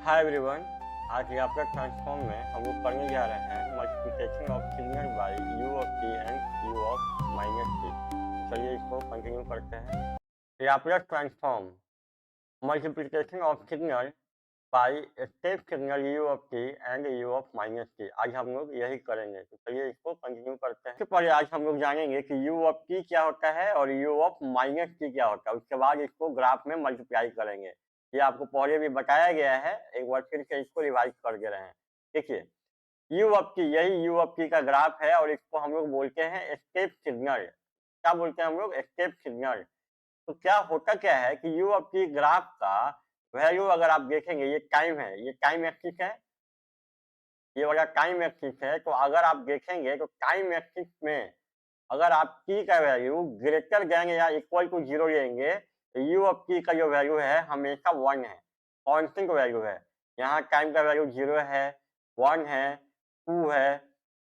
Hi everyone. आज यहाँ transform में हम लोग पढ़ने जा रहे हैं multiplication of signal by U of T and U of minus T. चलिए इसको कंटिन्यू करते हैं। यहाँ transform multiplication of signal by step signal U of T and U of minus T. आज हम लोग यही करेंगे, तो चलिए इसको कंटिन्यू करते हैं। इससे पहले आज हम लोग जानेंगे कि यू ऑफ टी क्या होता है और यू ऑफ माइनस टी क्या होता है। उसके बाद इसको ग्राफ में मल्टीप्लाई करेंगे। ये आपको पहले भी बताया गया है, एक बार फिर से इसको रिवाइज कर दे रहे हैं। देखिए, यू ऑफ टी, यही यू ऑफ टी का ग्राफ है और इसको हम लोग बोलते हैं स्टेप सिग्नल। क्या बोलते हैं हम लोग? Step signal. तो क्या होता क्या है कि यू ऑफ टी ग्राफ का वैल्यू अगर आप देखेंगे, ये टाइम है, ये टाइम एक्सिस है, ये वाला टाइम एक्सिस है। तो अगर आप देखेंगे तो टाइम एक्सिस में अगर आप t का वैल्यू ग्रेटर देंगे या इक्वल टू 0 लेंगे तो यू ऑफ t का जो वैल्यू है हमेशा 1 है, कांस्टेंट वैल्यू है। यहाँ टाइम का वैल्यू 0 है, 1 है, 2 है,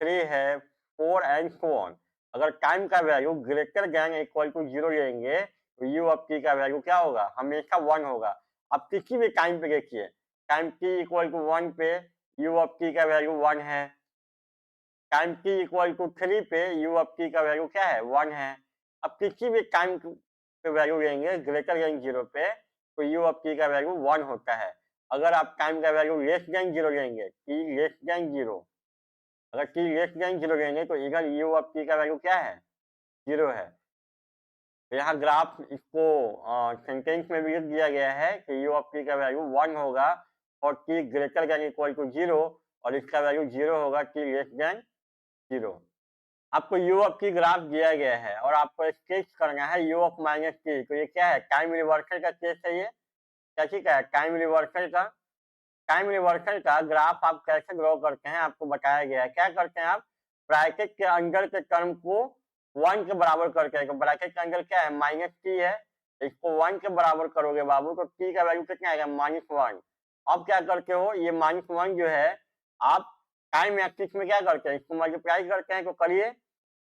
3 है, 4 एंड सो ऑन। अगर टाइम का value greater than equal to 0 लेंगे तो यू ऑफ t का वैल्यू क्या होगा? हमेशा 1 होगा। अब किसी भी टाइम पे देखिए, टाइम t इक्वल टू 1 पे यू ऑफ t का वैल्यू 1 है, टाइम t इक्वल टू 3 पे यू ऑफ t का वैल्यू क्या है? 1 है। अब किसी भी टाइम पे वैल्यू लेंगे ग्रेटर देन 0 पे तो यू ऑफ t का वैल्यू 1 होता है। अगर आप टाइम का वैल्यू लेस देन 0 लेंगे, t लेस देन 0, अगर t लेस देन 0 लेंगे तो इधर यू ऑफ t का वैल्यू क्या है? 0 है। तो यहाँ ग्राफ इसको सेंटेंस में भी लिख दिया गया है कि यू ऑफ t का वैल्यू 1 होगा और t greater than equal to 0 और इसका वैल्यू 0 होगा t लेस देन 0। आपको यू ऑफ टी ग्राफ दिया गया है और आपको स्केच करना है यू ऑफ माइनस टी। तो ये क्या है? टाइम रिवर्सल का केस है। ये क्या चीज है? टाइम रिवर्सल का। टाइम रिवर्सल का ग्राफ आप कैसे ड्रॉ करते हैं आपको बताया गया है। क्या करते हैं आप? ब्रैकेट के अंदर के टर्म को 1 के बराबर करके, तो ब्रैकेट के अंदर क्या है? माइनस टी है, तो इसको 1 के बराबर करोगे बाबू तो टी का वैल्यू कितना आएगा? -1। अब क्या करते हो? ये -1 जो है आप टाइम एक्सिस में क्या करते हैं? इसको मल्टीप्लाई करते हैं। तो करिए,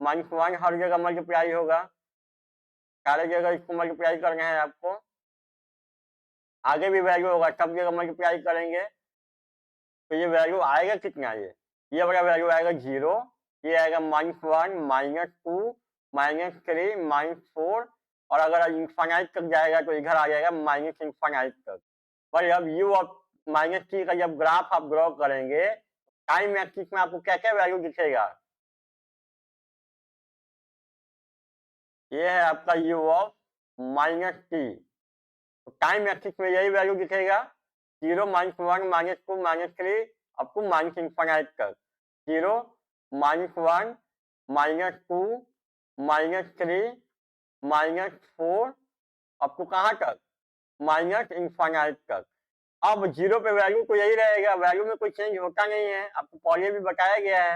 -1 हर जगह मल्टीप्लाई होगा, सारे जगह इसको मल्टीप्लाई करना है आपको। आगे भी वैल्यू होगा, सब जगह मल्टीप्लाई करेंगे तो ये वैल्यू आएगा कितना? ये वाला वैल्यू आएगा 0, ये आएगा -1, -2, -3, -4 और अगर इनफाइनाइट तक जाएगा तो इधर आ जाएगा माइनस इनफाइनाइट तक। पर अब यू ऑफ माइनस टी का जब ग्राफ आप ड्रॉ करेंगे टाइम एक्सिस में आपको क्या क्या वैल्यू दिखेगा? ये है आपका you of minus T. Time axis में यही वैल्यू दिखेगा, 0, -1, -2, -3 अप टू माइनस इनफाइनाइट तक। 0, -1, -2, -3, -4 अप टू कहाँ तक? माइनस इनफाइनाइट तक। अब 0 पे वैल्यू तो यही रहेगा, वैल्यू में कोई चेंज होता नहीं है, आपको पहले भी बताया गया है।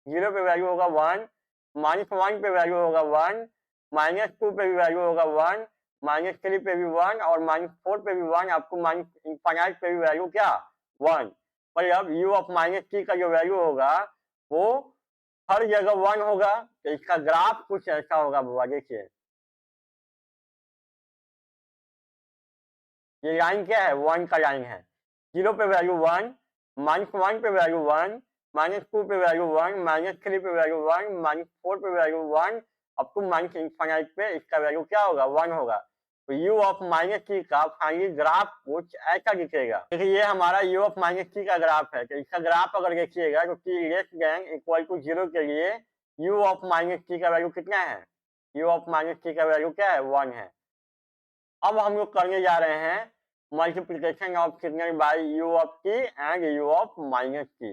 0 पे वैल्यू होगा 1, -1 पे वैल्यू होगा 1, -2 पे भी वैल्यू होगा 1, -3 पे भी 1 और -4 पे भी 1, आपको माइनस इनफाइनाइट पे भी वैल्यू क्या? 1। पर अब यू ऑफ माइनस टी का जो वैल्यू होगा वो हर जगह 1 होगा। तो इसका ग्राफ कुछ ऐसा होगा बुआ, देखिए ये लाइन क्या है? 1 का लाइन है। 0 पे वैल्यू 1, -1 पे वैल्यू 1, -2 पे वैल्यू 1, -3 पे वैल्यू 1, -4 पे value 1 up to minus infinite पे इसका वैल्यू क्या होगा? 1 होगा। तो यू ऑफ माइनस टी का फाइनली ग्राफ कुछ ऐसा दिखेगा। देखिए ये हमारा यू ऑफ माइनस टी का ग्राफ है। तो इसका ग्राफ अगर देखिएगा तो T less than equal to 0 के लिए यू ऑफ माइनस टी का वैल्यू कितना है? यू ऑफ माइनस टी का वैल्यू क्या है? 1 है। अब हम लोग करने जा रहे हैं multiplication of signal by U of T and U of minus T.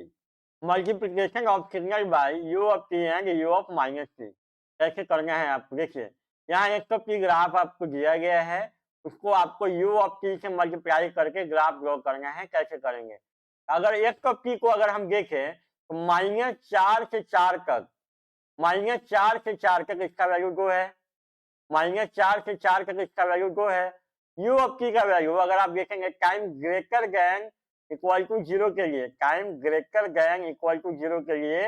Multiplication of signal by U of T and U of minus T कैसे करना है आपको? देखिए यहाँ एक तो पी ग्राफ आपको दिया गया है, उसको आपको यू ऑफ टी से मल्टीप्लाई करके ग्राफ ड्रॉ करना है। कैसे करेंगे? अगर एक तो पी को अगर हम देखें तो -4 से 4 तक, -4 से 4 तक इसका वैल्यू 2 है, -4 से 4 तक इसका वैल्यू 2 है। यू ऑफ टी का वैल्यू अगर आप देखेंगे time greater than equal to 0 के लिए, time greater than equal to 0 के लिए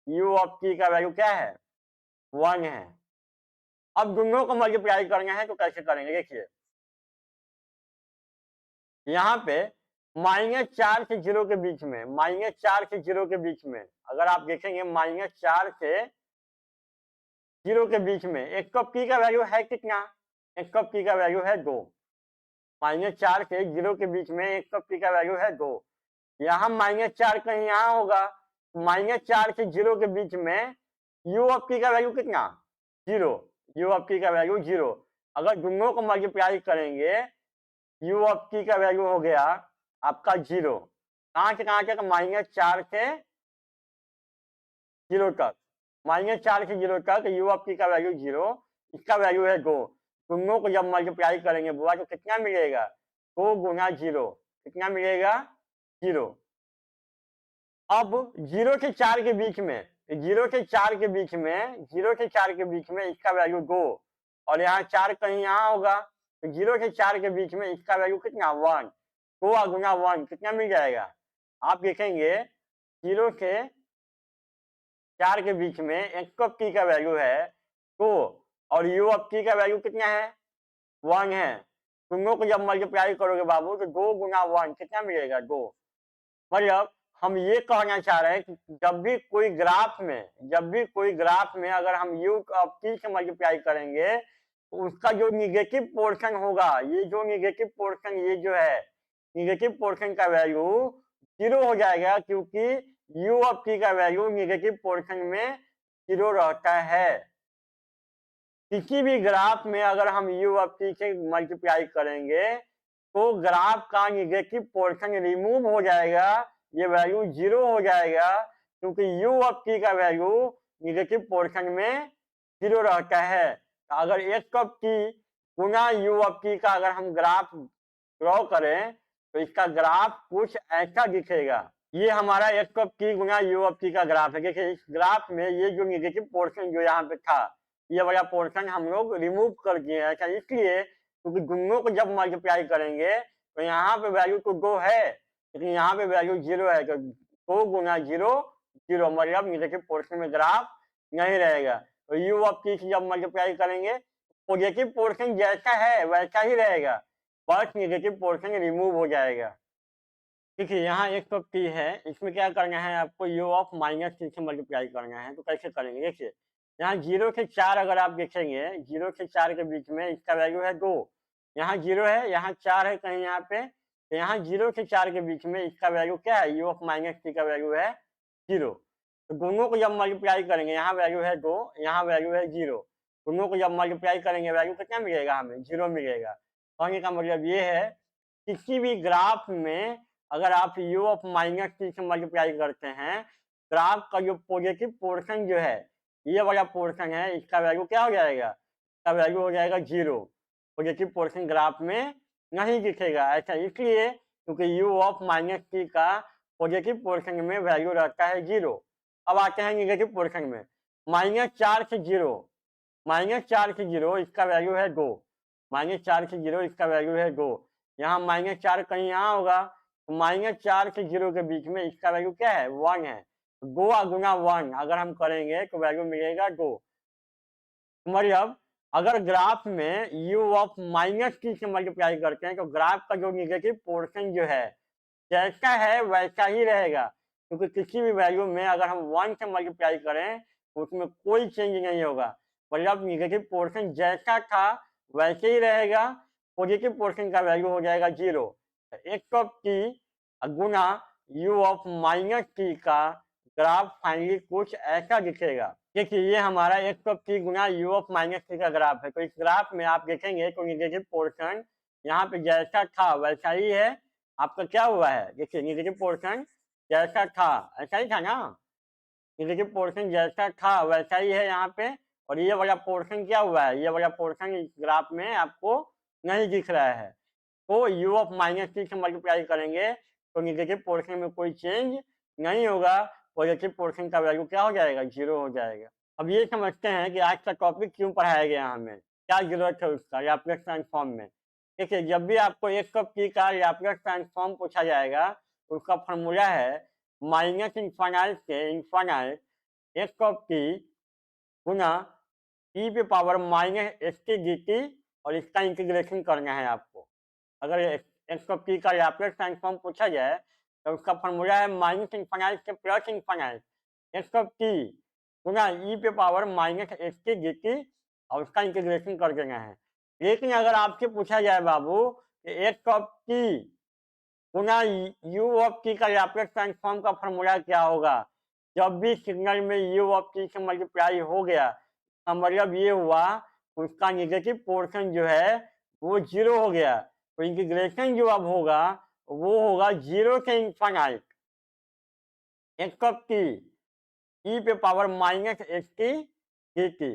यू ऑफ टी का वैल्यू क्या है? 1 है। अब दोनों को मल्टीप्लाई करना है तो कैसे करेंगे? देखिए यहाँ पे -4 से 0 के बीच में, -4 से 0 के बीच में, अगर आप देखेंगे -4 से 0 के बीच में 1 कप टी का वैल्यू है कितना? 1 कप टी का वैल्यू है 2। -4 से 0 के बीच में 1 कप टी का वैल्यू है 2। यहाँ -4 कहीं यहाँ होगा, -4 से 0 के बीच में u ऑफ t का वैल्यू कितना? 0। u ऑफ t का वैल्यू 0। अगर दोनों को मल्टीप्लाई करेंगे, u ऑफ t का वैल्यू हो गया आपका 0। कहाँ से कहाँ तक? -4 से 0 तक। -4 से 0 तक u ऑफ t का वैल्यू 0, इसका वैल्यू है 2। दोनों को जब मल्टीप्लाई करेंगे बुआ तो कितना मिलेगा? 2 गुना 0। कितना मिलेगा? 0। अब 0 से 4 के बीच में, 0 से 4 के बीच में, 0 से 4 के बीच में इसका वैल्यू 2 और यहाँ 4 कहीं यहाँ होगा, तो 0 से 4 के बीच में इसका वैल्यू कितना? 1। 2 गुना 1 कितना मिल जाएगा? आप देखेंगे 0 से 4 के बीच में 1 कप टी का वैल्यू है 2 और u ऑफ t का वैल्यू कितना है? 1 है। दोनों को जब मल्टीप्लाई करोगे बाबू तो 2 गुना 1 कितना मिलेगा? 2। मतलब हम ये कहना चाह रहे हैं कि जब भी कोई ग्राफ में अगर हम u ऑफ t से मल्टीप्लाई करेंगे तो उसका जो निगेटिव पोर्शन होगा, ये जो निगेटिव पोर्शन ये जो है, निगेटिव पोर्शन का वैल्यू 0 हो जाएगा क्योंकि u ऑफ t का वैल्यू निगेटिव पोर्शन में 0 रहता है। किसी भी ग्राफ में अगर हम u ऑफ t से मल्टीप्लाई करेंगे तो ग्राफ का निगेटिव पोर्शन रिमूव हो जाएगा, ये वैल्यू 0 हो जाएगा क्योंकि u ऑफ t का वैल्यू निगेटिव पोर्शन में 0 रहता है। तो अगर 1 cup t Guna u of t का अगर हम ग्राफ ड्रॉ करें तो इसका ग्राफ कुछ ऐसा दिखेगा। ये हमारा 1 cup t Guna u of t का ग्राफ है। देखिए इस ग्राफ में ये जो निगेटिव पोर्शन जो यहाँ पे था, ये वाला पोर्शन हम लोग रिमूव कर दिए हैं। ऐसा इसलिए क्योंकि दोनों को जब मल्टीप्लाई करेंगे तो यहाँ पे वैल्यू तो 2 है लेकिन यहाँ पे वैल्यू 0 है, तो 2 गुना 0 0, मतलब निगेटिव पोर्शन में ग्राफ नहीं रहेगा। तो u ऑफ t से जब मल्टीप्लाई करेंगे पॉजिटिव पोर्शन जैसा है वैसा ही रहेगा, बस निगेटिव पोर्शन रिमूव हो जाएगा। देखिए यहाँ 1 कप टी है, इसमें क्या करना है आपको? u ऑफ -t से मल्टीप्लाई करना है। तो कैसे करेंगे? देखिए यहाँ 0 से 4 अगर आप देखेंगे, 0 से 4 के बीच में इसका वैल्यू है 2, यहाँ 0 है, यहाँ 4 है कहीं यहाँ पे, तो यहाँ 0 से 4 के बीच में इसका वैल्यू क्या है? u ऑफ -t का वैल्यू है 0। तो दोनों को जब मल्टीप्लाई करेंगे, यहाँ वैल्यू है 2, यहाँ वैल्यू है 0, दोनों को जब मल्टीप्लाई करेंगे वैल्यू कितना मिलेगा? हमें 0 मिलेगा। कहने का मतलब ये है किसी भी ग्राफ में अगर आप u ऑफ -t से मल्टीप्लाई करते हैं, ग्राफ का जो पॉजिटिव पोर्शन जो है, ये वाला पोर्शन है, इसका वैल्यू क्या हो जाएगा? इसका वैल्यू हो जाएगा 0। पॉजिटिव पोर्शन ग्राफ में नहीं दिखेगा। ऐसा इसलिए क्योंकि u ऑफ -t का पॉजिटिव पोर्शन में वैल्यू रहता है 0। अब आते हैं निगेटिव पोर्शन में, -4 से 0, -4 से 0 इसका वैल्यू है 2, -4 से 0 इसका वैल्यू है 2, यहाँ -4 कहीं यहाँ होगा, तो -4 से 0 के बीच में इसका वैल्यू क्या है? 1 है। 2 गुना 1 अगर हम करेंगे तो वैल्यू मिलेगा 2। मतलब अगर ग्राफ में u ऑफ -t से मल्टीप्लाई करते हैं तो ग्राफ का जो निगेटिव पोर्शन जो है जैसा है वैसा ही रहेगा, क्योंकि किसी भी वैल्यू में अगर हम 1 से मल्टीप्लाई करें तो उसमें कोई चेंज नहीं होगा। मतलब निगेटिव पोर्शन जैसा था वैसे ही रहेगा, पॉजिटिव पोर्शन का वैल्यू हो जाएगा 0। 1 cup t Guna u of -t का ग्राफ फाइनली कुछ ऐसा दिखेगा। देखिए ये हमारा 1 cup t Guna u of -t का ग्राफ है। तो इस ग्राफ में आप देखेंगे तो निगेटिव पोर्शन यहाँ पे जैसा था वैसा ही है। आपका क्या हुआ है? देखिए निगेटिव पोर्शन जैसा था, ऐसा ही था ना? निगेटिव पोर्शन जैसा था वैसा ही है यहाँ पे, और ये वाला पोर्शन क्या हुआ है? ये वाला पोर्शन इस ग्राफ में आपको नहीं दिख रहा है। तो u ऑफ -t से मल्टीप्लाई करेंगे तो निगेटिव पोर्शन में कोई चेंज नहीं होगा, पॉजिटिव पोर्शन का वैल्यू क्या हो जाएगा? 0 हो जाएगा। अब ये समझते हैं कि आज का टॉपिक क्यों पढ़ाया गया हमें, क्या जरूरत है उसका लैप्लेस ट्रांसफॉर्म में। देखिए जब भी आपको 1 कप टी का लैप्लेस ट्रांसफॉर्म पूछा जाएगा तो उसका फॉर्मूला है -इनफाइनाइट से इनफाइनाइट 1 कप टी गुना e पे पावर -st dt और इसका इंटीग्रेशन करना है आपको। अगर एक्स ऑफ टी का लैप्लेस ट्रांसफॉर्म पूछा जाए तो उसका फॉर्मूला है माइनस इन्फानाइट से plus infinite x of t गुना ई पे power minus x T D t और उसका इंटीग्रेशन कर देना है। लेकिन अगर आपसे पूछा जाए बाबू कि x of t Guna you of T का लैप्लेस ट्रांसफॉर्म का फॉर्मूला क्या होगा, जब भी सिग्नल में यू ऑफ टी से मल्टीप्लाई हो गया का मतलब ये हुआ उसका निगेटिव पोर्शन जो है वो जीरो हो गया, तो इंटीग्रेशन जो अब होगा वो होगा जीरो से infinite x of T E पे power minus x T D T.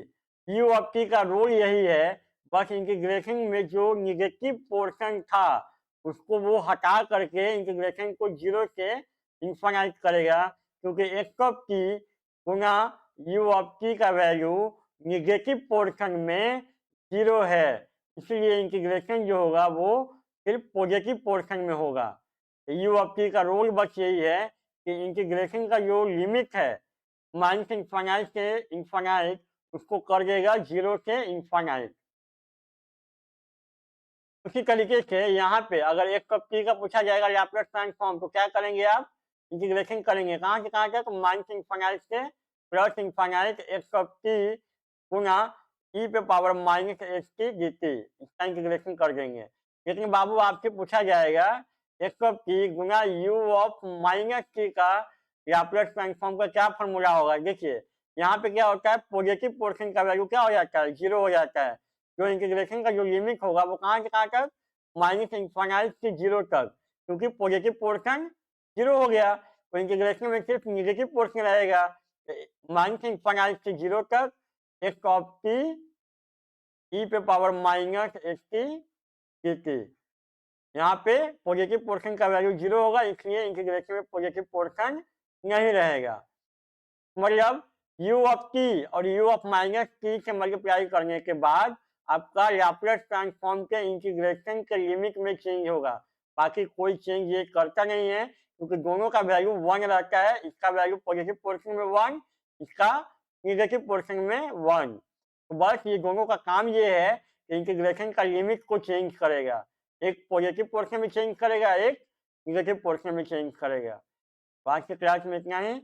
U of T का रूल यही है, बस इंटीग्रेशन में जो निगेटिव पोर्शन था उसको वो हटा करके इंटीग्रेशन को जीरो से इन्फानाइट करेगा, क्योंकि x of t Guna you of T का वैल्यू निगेटिव पोर्शन में जीरो है, इसलिए इंटीग्रेशन जो होगा वो सिर्फ पॉजिटिव पोर्शन में होगा। यू ऑफ टी का रूल बस यही है कि इंटीग्रेशन का जो लिमिट है माइनस इन्फानाइट से इन्फानाइट उसको कर देगा जीरो से इन्फानाइट। उसी तरीके से यहाँ पे अगर एक कप टी का पूछा जाएगा लैप्लेस ट्रांसफॉर्म तो क्या करेंगे आप, इंटीग्रेशन करेंगे कहाँ से कहाँ तक, माइनस इन्फानाइट से प्लस इन्फानाइट एक कप टी गुना ई पे power minus H T D T, इसका इंटीग्रेशन कर देंगे। लेकिन बाबू आपसे पूछा जाएगा एक cup t Guna you of minus T का लैप्लेस ट्रांसफॉर्म का क्या फॉर्मूला होगा। देखिए यहाँ पे क्या होता है, पॉजिटिव पोर्शन का वैल्यू क्या हो जाता है, जीरो हो जाता है, जो इंटीग्रेशन का जो लिमिट होगा वो कहाँ से कहाँ तक, माइनस इन्फानाइट से जीरो तक, क्योंकि पॉजिटिव पोर्शन जीरो हो गया तो इंटीग्रेशन में सिर्फ निगेटिव पोर्शन रहेगा, माइनस इन्फानाइट से जीरो तक एक्स ऑफ टी ई पे power minus H T D T. यहाँ पे पॉजिटिव पोर्शन का वैल्यू जीरो होगा, इसलिए इंटीग्रेशन में पॉजिटिव पोर्शन नहीं रहेगा। मतलब u ऑफ t और u ऑफ माइनस t से मल्टीप्लाई करने के बाद आपका लैप्लेस ट्रांसफॉर्म के इंटीग्रेशन के लिमिट में चेंज होगा, बाकी कोई चेंज ये करता नहीं है, क्योंकि दोनों का वैल्यू 1 रहता है, इसका वैल्यू पॉजिटिव पोर्शन में 1, इसका निगेटिव पोर्शन में 1। तो बस ये दोनों का काम ये है कि इंटीग्रेशन का लिमिट को चेंज करेगा, एक पॉजिटिव पोर्शन में चेंज करेगा, एक निगेटिव पोर्शन में चेंज करेगा। तो आज के क्लास में इतना ही।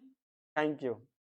Thank you.